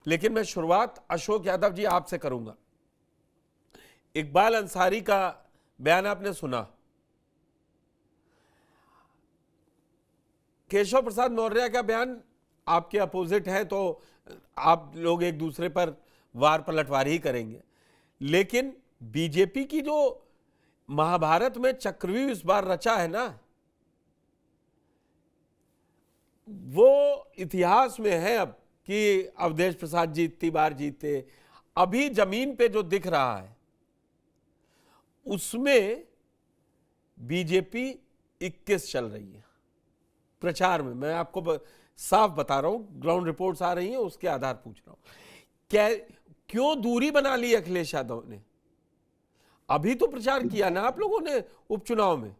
लेकिन मैं शुरुआत अशोक यादव जी आपसे करूंगा। इकबाल अंसारी का बयान आपने सुना, केशव प्रसाद मौर्य का बयान आपके अपोजिट है, तो आप लोग एक दूसरे पर वार पलटवार ही करेंगे। लेकिन बीजेपी की जो महाभारत में चक्रव्यूह इस बार रचा है ना, वो इतिहास में है अब कि अवधेश प्रसाद जी इतनी बार जीते। अभी जमीन पे जो दिख रहा है उसमें बीजेपी 21 चल रही है प्रचार में। मैं आपको साफ बता रहा हूं, ग्राउंड रिपोर्ट्स आ रही हैं, उसके आधार पूछ रहा हूं। क्या क्यों दूरी बना ली अखिलेश यादव ने? अभी तो प्रचार किया ना आप लोगों ने उपचुनाव में।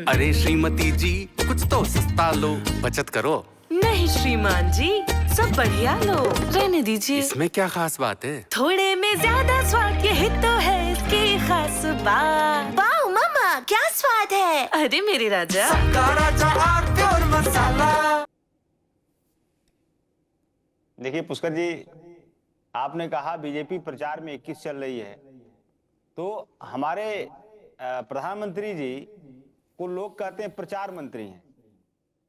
अरे श्रीमती जी, कुछ तो सस्ता लो, बचत करो। नहीं श्रीमान जी, सब बढ़िया लो, रहने दीजिए। इसमें क्या खास बात है? थोड़े में ज्यादा स्वाद, यही तो है इसकी खास बात। वाओ मामा, क्या स्वाद है। अरे मेरे राजा, प्योर मसाला। देखिए पुष्कर जी, आपने कहा बीजेपी प्रचार में 21 चल रही है, तो हमारे प्रधानमंत्री जी को लोग कहते हैं प्रचार मंत्री हैं।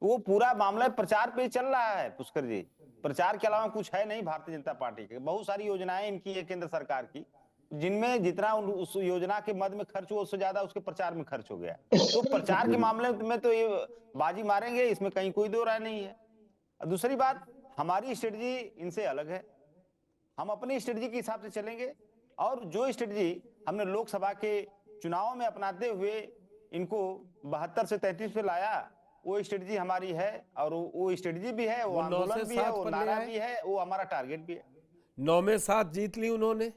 वो पूरा मामला प्रचार पे ही चल रहा है पुष्कर जी। प्रचार के अलावा कुछ है नहीं भारतीय जनता पार्टी के। बहुत सारी योजनाएं इनकी है केंद्र सरकार की, जिनमें जितना उस योजना के मद में खर्च हुआ उससे ज्यादा उसके प्रचार में खर्च हो गया। तो प्रचार के मामले में तो ये बाजी मारेंगे, इसमें कहीं कोई दो राय नहीं है। दूसरी बात, हमारी स्ट्रेटजी इनसे अलग है। हम अपनी स्ट्रेटजी के हिसाब से चलेंगे, और जो स्ट्रेटजी हमने लोकसभा के चुनाव में अपनाते हुए इनको 72 से 33 पे लाया, वो स्ट्रेटजी हमारी है। और वो स्ट्रेटजी भी है, वो आंदोलन भी है, वो नारा भी है, वो हमारा टारगेट भी है। 9 में 7 जीत ली उन्होंने।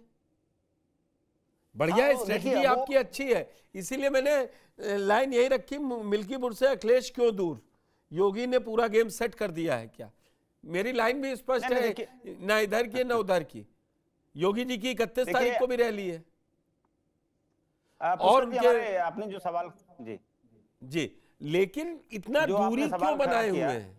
बढ़िया स्ट्रेटजी आपकी अच्छी है, इसीलिए मैंने लाइन यही रखी, मिल्कीपुर से अखिलेश क्यों दूर। योगी ने पूरा गेम सेट कर दिया है क्या? मेरी लाइन भी स्पष्ट है, ना इधर की ना उधर की। योगी जी की 31 तारीख को भी रैली है। और उनके आपने जो सवाल जी, लेकिन इतना दूरी क्यों बनाए हुए हैं?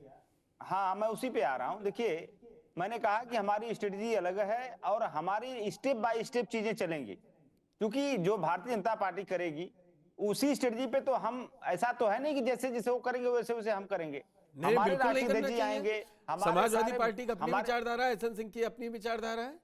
हाँ, मैं उसी पे आ रहा हूं। देखिए, मैंने कहा कि हमारी स्ट्रेटजी अलग है और हमारी स्टेप बाय स्टेप चीजें चलेंगी, क्योंकि जो भारतीय जनता पार्टी करेगी उसी स्ट्रेटजी पे तो हम, ऐसा तो है नहीं कि जैसे जैसे वो करेंगे वैसे वैसे हम करेंगे। हमारे राष्ट्रीय अध्यक्ष जी आएंगे, समाजवादी पार्टी की अपनी विचारधारा है, एसएन सिंह की अपनी विचारधारा है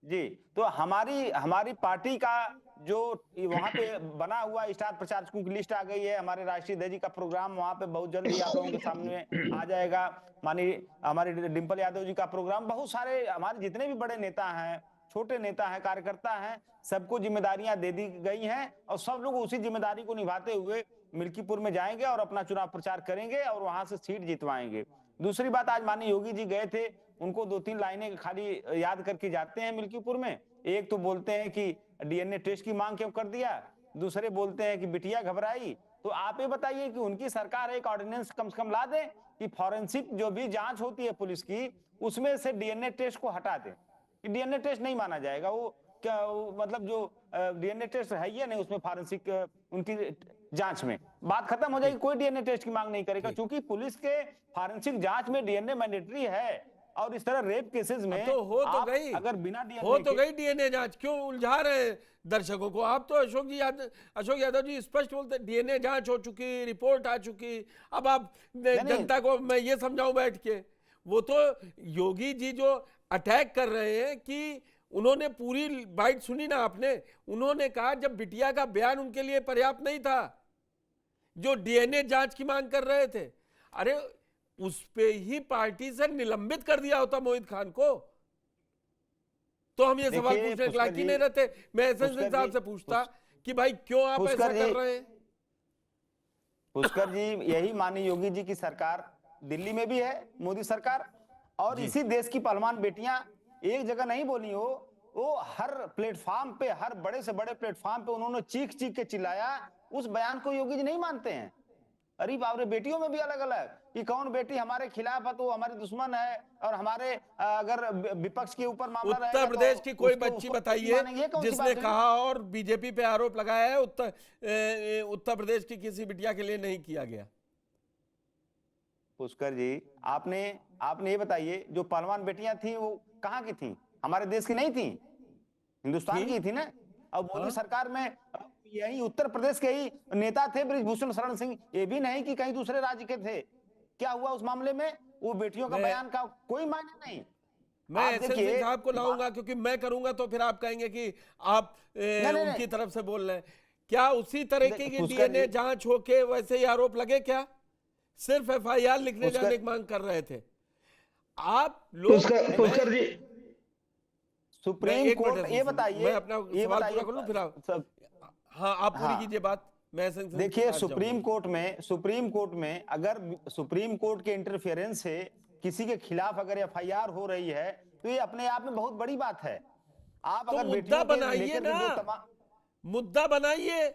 जी। तो हमारी पार्टी का जो वहां पे बना हुआ स्टार प्रचारकों की लिस्ट आ गई है। हमारे राष्ट्रीय अध्यक्ष जी का प्रोग्राम वहां पे बहुत जल्द ही आप लोगों के सामने आ जाएगा। माननीय हमारे डिंपल यादव जी का प्रोग्राम, बहुत सारे हमारे जितने भी बड़े नेता हैं, छोटे नेता हैं, कार्यकर्ता हैं, सबको जिम्मेदारियां दे दी गई हैं और सब लोग उसी जिम्मेदारी को निभाते हुए मिल्कीपुर में जाएंगे और अपना चुनाव प्रचार करेंगे और वहां से सीट जितवाएंगे। दूसरी बात, आज माननीय योगी जी गए थे, उनको 2-3 लाइनें खाली याद करके जाते हैं मिल्कीपुर में। एक तो बोलते हैं कि डीएनए टेस्ट की मांग क्यों कर दिया, दूसरे बोलते हैं कि बिटिया घबराई। तो आप ये बताइए कि उनकी सरकार एक ऑर्डिनेंस कम से कम ला दे कि फॉरेंसिक जो भी जांच होती है पुलिस की, उसमें से डीएनए टेस्ट को हटा दे। डीएनए टेस्ट नहीं माना जाएगा, वो क्या मतलब जो डीएनए टेस्ट है ही नहीं उसमें, फॉरेंसिक उनकी जांच में बात खत्म हो जाएगी। कोई डीएनए टेस्ट की मांग नहीं करेगा, क्योंकि पुलिस के फॉरेंसिक जांच में डीएनए मैंडेटरी है। और इस तरह रेप केसेस में तो हो तो गई, अगर बिना डीएनए हो तो गई डीएनए जांच, क्यों उलझा रहे हैं दर्शकों को? आप तो अशोक यादव जी स्पष्ट बोलते, डीएनए जांच हो चुकी, रिपोर्ट आ चुकी। अब आप जनता को मैं ये समझाऊं बैठ के? वो तो योगी जी जो अटैक कर रहे हैं कि उन्होंने पूरी बाइट सुनी ना आपने? उन्होंने कहा जब बिटिया का बयान उनके लिए पर्याप्त नहीं था, जो डीएनए जांच की मांग कर रहे थे, अरे उस पे ही पार्टी से निलंबित कर दिया होता मोहित खान को, तो हम ये सवाल पूछने के लायक ही नहीं रहते। मैं एसएन सिंह साहब से पूछता कि भाई क्यों आप ऐसा कर रहे हैं? पुष्कर जी, यही माननीय योगी जी की सरकार दिल्ली में भी है, मोदी सरकार, और इसी देश की पहलवान बेटियां एक जगह नहीं बोली हो, वो हर प्लेटफॉर्म पे, हर बड़े से बड़े प्लेटफॉर्म पे उन्होंने चीख चीख के चिल्लाया। उस बयान को योगी जी नहीं मानते हैं। अरे बाप रे, बेटियों में भी अलग अलग कि कौन बेटी हमारे खिलाफ है तो हमारी दुश्मन है, और हमारे अगर विपक्ष के ऊपर मामला रहेगा, उत्तर प्रदेश की कोई बच्ची बताइए जिसने कहा और बीजेपी पे आरोप लगाया है उत्तर प्रदेश की किसी बिटिया के लिए नहीं किया गया? पुष्कर जी, आपने आपने ये बताइए, जो पहलवान बेटियां थी वो कहाँ की थी? हमारे देश की नहीं थी, हिंदुस्तान थी? की थी ना। अब मोदी हाँ। सरकार में यही उत्तर प्रदेश के ही नेता थे ब्रिजभूषण शरण सिंह, ये भी नहीं कि कहीं दूसरे राज्य के थे। क्या हुआ उस मामले में? वो बेटियों का मैं बयान का कोई मायने नहीं। मैं आप एसएन देखिए, सिंह साहब को लाऊंगा, क्योंकि मैं करूंगा तो फिर आप कहेंगे कि आप नहीं नहीं उनकी नहीं, तरफ से बोल रहे हैं। क्या उसी तरीके की पुष्कर डीएनए जी, जांच होके वैसे ही आरोप लगे क्या? सिर्फ एफआईआर लिखने पुष्कर जाने की मांग कर रहे थे आप लोग। पुष्कर मैं पुष्कर जी, मैं सुप्रीम एक मिनट कोर्ट, एसएन ये सिंह, बताइए, मैं अपना ये सवाल बताइए पूरा कर लूं फिर आप। सब। हाँ, आप पूरी हाँ, कीजिए बात, मैं एसएन सिंह के देखिए, पास जाऊंगा। सुप्रीम कोर्ट में अगर सुप्रीम कोर्ट के इंटरफेरेंस से किसी के खिलाफ अगर एफआईआर हो रही है, तो ये अपने आप में बहुत बड़ी बात है। आप तो अगर मुद्दा बेटियों के बनाइए लेकर के ना, जो तमाम मुद्दा बनाइए।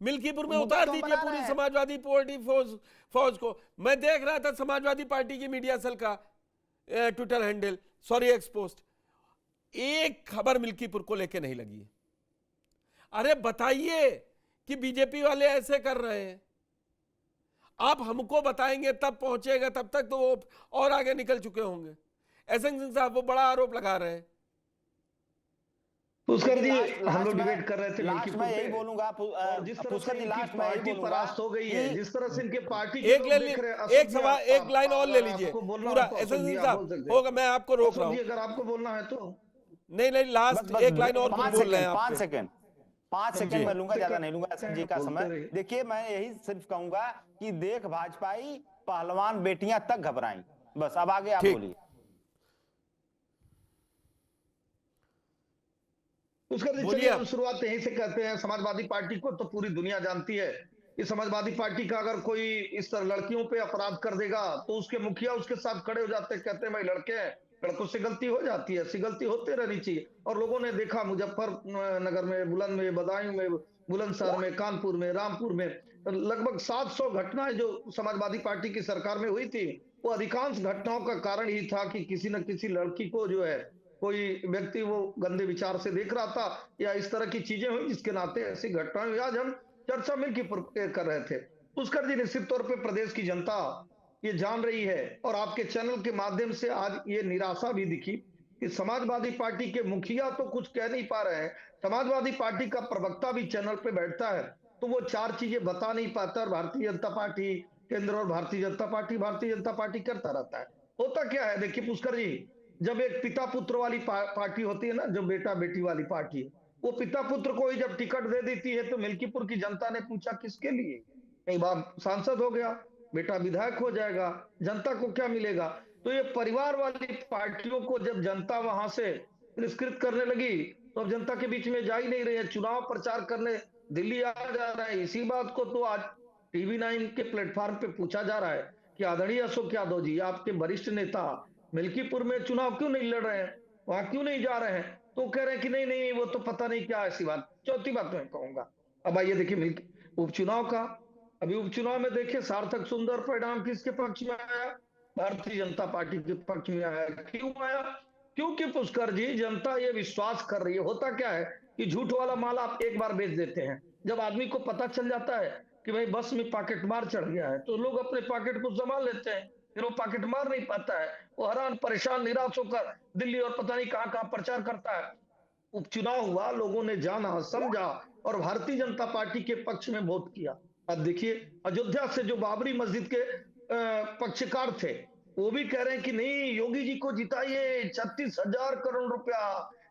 मिल्कीपुर में मुद्दा उतार तो हम दीजिए बना रहे पूरी हैं। समाजवादी पार्टी फौज को। मैं देख रहा था समाजवादी पार्टी की मीडिया सेल का ट्विटर हैंडल, सॉरी एक्सपोस्ट, एक खबर मिल्कीपुर को लेके नहीं लगी है। अरे बताइए कि बीजेपी वाले ऐसे कर रहे हैं, आप हमको बताएंगे तब पहुंचेगा, तब तक तो वो और आगे निकल चुके होंगे। एसएन सिंह साहब वो बड़ा आरोप लगा रहे हैं। पुष्कर जी, लास्ट हम लोग में डिबेट कर रहे थे लास्ट मिल्कीपुर में पे, यही बोलूंगा और जिस तरह से पुष्कर जी, इनकी लास्ट में यही पार्टी बोलूंगा परास्त हो गई है, कि जिस तरह से इनके पार्टी के एक लोग ले देख रहे हैं, एक अशोक जी, सवाल, एक लाइन और ले अगर लीजिए आपको बोलना पूरा। हो तो एसएन अशोक जी सिंह आप साहब बोल सकते हैं। होगा, मैं आपको रोक रहा अशोक जी, हूं। अगर आपको बोलना है तो नहीं नहीं, बस लास्ट बस एक लाइन और कुछ 5 बोल रहे हैं सेकंड, आप 5 सेकंड, 5 जी, सेकंड मैं लूंगा, ज्यादा सेकंड नहीं लूंगा एसएन जी का बोलते समय। रहिए। देखिए, मैं यही सिर्फ कहूंगा कि देख भाजपाई पहलवान बेटियां तक घबराई। बस अब आगे आप ठीक। बोलिए। पुष्कर जी, बोलिए चलिए आप। हम शुरुआत यहीं से करते हैं। समाजवादी पार्टी को तो पूरी दुनिया जानती है कि समाजवादी पार्टी का अगर कोई इस तरह लड़कियों पे अपराध कर देगा तो उसके मुखिया उसके साथ खड़े हो जाते हैं, कहते हैं भाई लड़के हैं, लड़कों से गलती हो जाती है, ऐसी गलती होते रहनी चाहिए। और लोगों ने देखा मुजफ्फरनगर में, बुलंद में, बदायूं में, बुलंदशहर में, कानपुर में, रामपुर में लगभग 700 घटनाएं जो समाजवादी पार्टी की सरकार में हुई थी, वो अधिकांश घटनाओं का कारण ही था कि किसी न किसी लड़की को जो है कोई व्यक्ति वो गंदे विचार से देख रहा था, या इस तरह की चीजें हुई जिसके नाते ऐसी घटनाएं हुई। आज हम चर्चा मिलकर कर रहे थे। पुष्कर जी, निश्चित तौर पे प्रदेश की जनता ये जान रही है, और आपके चैनल के माध्यम से आज ये निराशा भी दिखी कि समाजवादी पार्टी के मुखिया तो कुछ कह नहीं पा रहे हैं, समाजवादी पार्टी का प्रवक्ता भी चैनल पे बैठता है तो वो 4 चीजें बता नहीं पाता, और भारतीय जनता पार्टी केंद्र और भारतीय जनता पार्टी करता रहता है। होता क्या है, देखिए पुष्कर जी, जब एक पिता पुत्र वाली पार्टी होती है ना, जो बेटा बेटी वाली पार्टी, वो पिता पुत्र को ही जब टिकट दे देती है तो मिल्कीपुर की जनता ने पूछा किसके लिए? कई बार सांसद हो गया, बेटा विधायक हो जाएगा, जनता को क्या मिलेगा? तो ये परिवार वाली पार्टियों को जब जनता वहां से तिरस्कृत करने लगी तो अब जनता के बीच में जा ही नहीं रही है, चुनाव प्रचार करने दिल्ली आ जा रहा है। इसी बात को तो आज टीवी 9 के प्लेटफॉर्म पे पूछा जा रहा है कि आदरणीय अशोक यादव जी, आपके वरिष्ठ नेता मिल्कीपुर में चुनाव क्यों नहीं लड़ रहे हैं, वहां क्यों नहीं जा रहे हैं? तो कह रहे हैं कि नहीं नहीं, वो तो पता नहीं क्या ऐसी बात। चौथी बात मैं कहूंगा, अब आइए देखिए मिल्की उपचुनाव का, अभी उपचुनाव में देखिए सार्थक सुंदर परिणाम किसके पक्ष में आया? भारतीय जनता पार्टी के पक्ष में आया। क्यों आया? क्योंकि पुष्कर जी, जनता ये विश्वास कर रही है। होता क्या है कि झूठ वाला माल आप एक बार बेच देते हैं, जब आदमी को पता चल जाता है कि भाई बस में पॉकेट मार चढ़ गया है, तो लोग अपने पॉकेट को संभाल लेते हैं, फिर वो पॉकेट मार नहीं पाता है, वो हैरान परेशान निराश होकर दिल्ली और पता नहीं कहां कहां प्रचार करता है। उपचुनाव हुआ, लोगों ने जाना समझा और भारतीय जनता पार्टी के पक्ष में वोट किया। अब देखिए, अयोध्या से जो बाबरी मस्जिद के पक्षकार थे, वो भी कह रहे हैं कि नहीं, योगी जी को जिताइए, 36,000 करोड़ रुपया,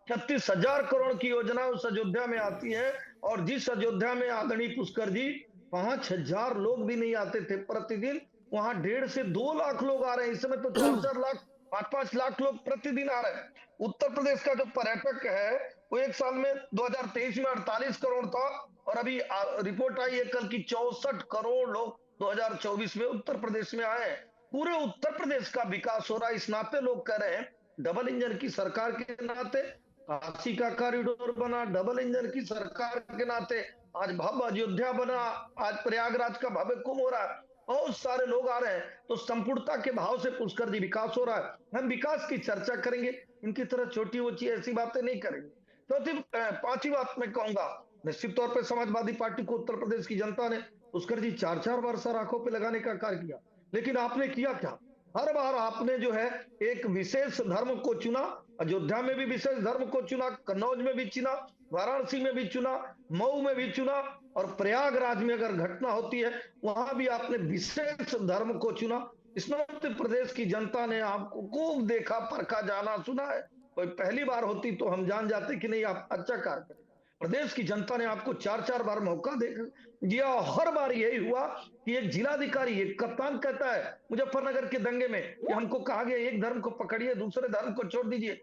36,000 करोड़ की योजना उस अयोध्या में आती है। और जिस अयोध्या में आदरणीय पुष्कर जी 5,000 लोग भी नहीं आते थे प्रतिदिन, वहां 1.5 से 2 लाख लोग आ रहे हैं। इस समय तो 4-4 लाख, 5-5 लाख लोग प्रतिदिन आ रहे हैं। उत्तर प्रदेश का जो पर्यटक है वो एक साल में 2023 में 48 करोड़ था, और अभी रिपोर्ट आई है कल की 64 करोड़ लोग 2024 में उत्तर प्रदेश में आए हैं। पूरे उत्तर प्रदेश का विकास हो रहा है। इस नाते लोग कह रहे हैं, डबल इंजन की सरकार के नाते काशी का कॉरिडोर बना, डबल इंजन की सरकार के नाते आज भव्य अयोध्या बना, आज प्रयागराज का भव्य कुंभ हो रहा है, बहुत सारे लोग आ रहे हैं। तो संपूर्णता के भाव से पुष्कर जी विकास हो रहा है। हम विकास की चर्चा करेंगे, इनकी तरह छोटी ऊंची ऐसी बातें नहीं करेंगे। चौथी पांचवी बात मैं कहूंगा, निश्चित तौर पर समाजवादी पार्टी को उत्तर प्रदेश की जनता ने पुष्कर जी 4-4 बार सर आंखों पे लगाने का कार्य किया। लेकिन आपने किया क्या? हर बार आपने जो है एक विशेष धर्म को चुना। अयोध्या में भी विशेष धर्म को चुना, कन्नौज में भी चुना, वाराणसी में भी चुना, मऊ में भी चुना, और प्रयागराज में अगर घटना होती है वहां भी आपने विशेष धर्म को चुना। इसमें उत्तर प्रदेश की जनता ने आपको खूब देखा, परखा, जाना, सुना है। कोई पहली बार होती तो हम जान जाते कि नहीं आप अच्छा कार्य करें। प्रदेश की जनता ने आपको 4-4 बार मौका दिया। हर बार यही हुआ कि एक जिलाधिकारी, एक कप्तान कहता है मुजफ्फरनगर के दंगे में कि हमको कहा गया एक धर्म को पकड़िए, दूसरे धर्म को छोड़ दीजिए।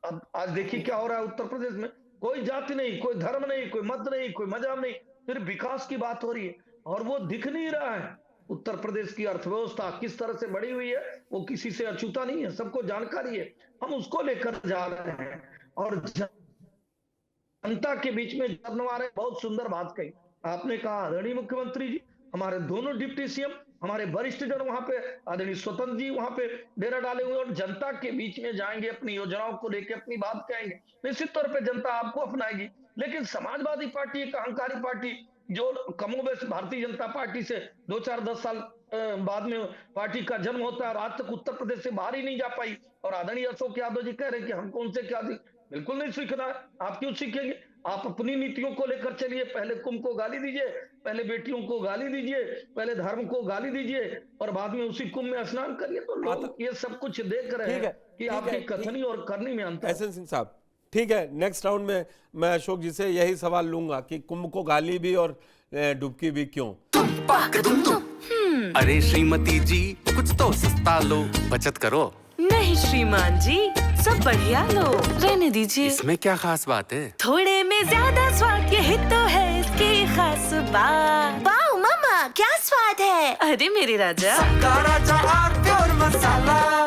अब आज देखिए क्या हो रहा है उत्तर प्रदेश में। कोई जाति नहीं, कोई धर्म नहीं, कोई मत नहीं, कोई मजहब नहीं, सिर्फ विकास की बात हो रही है और वो दिख नहीं रहा है। उत्तर प्रदेश की अर्थव्यवस्था किस तरह से बढ़ी हुई है वो किसी से अछूता नहीं है, सबको जानकारी है। हम उसको लेकर जा रहे हैं और जनता के बीच में जनवारे बहुत सुंदर बात कही आपने कहा। आदरणीय मुख्यमंत्री जी, हमारे दोनों डिप्टी सीएम, हमारे वरिष्ठ जन वहां पे, आदरणीय स्वतंत्र जी वहां पे डेरा डाले हुए और जनता के बीच में जाएंगे, अपनी योजनाओं को लेकर अपनी बात कहेंगे। निश्चित तौर पे जनता आपको अपनाएगी। लेकिन समाजवादी पार्टी एक अहंकारी पार्टी जो कमोबेश भारतीय जनता पार्टी से 2-4-10 साल बाद में पार्टी का जन्म होता है और आज तक उत्तर प्रदेश से बाहर ही नहीं जा पाई। और आदरणीय अशोक यादव जी कह रहे हैं कि हमको उनसे क्या बिल्कुल नहीं सीखना है। आप क्यों सीखेंगे? आप अपनी नीतियों को लेकर चलिए। पहले कुंभ को गाली दीजिए, पहले बेटियों को गाली दीजिए, पहले धर्म को गाली दीजिए और बाद में उसी कुंभ में स्नान करिए। तो लोग ये सब कुछ देख रहे हैं कि आपकी कथनी और करनी में अंतर है। एहसन सिंह साहब, ठीक है, नेक्स्ट राउंड में मैं अशोक जी से यही सवाल लूंगा कि कुंभ को गाली भी और डुबकी भी क्यों? अरे श्रीमती जी कुछ तो सस्ता लो, बचत करो। नहीं श्रीमान जी, सब बढ़िया लो, रहने दीजिए। इसमें क्या खास बात है? थोड़े में ज्यादा स्वाद, यही तो है इसकी खास बात। वाह मामा, क्या स्वाद है। अरे मेरे राजा, राजा और प्योर मसाला।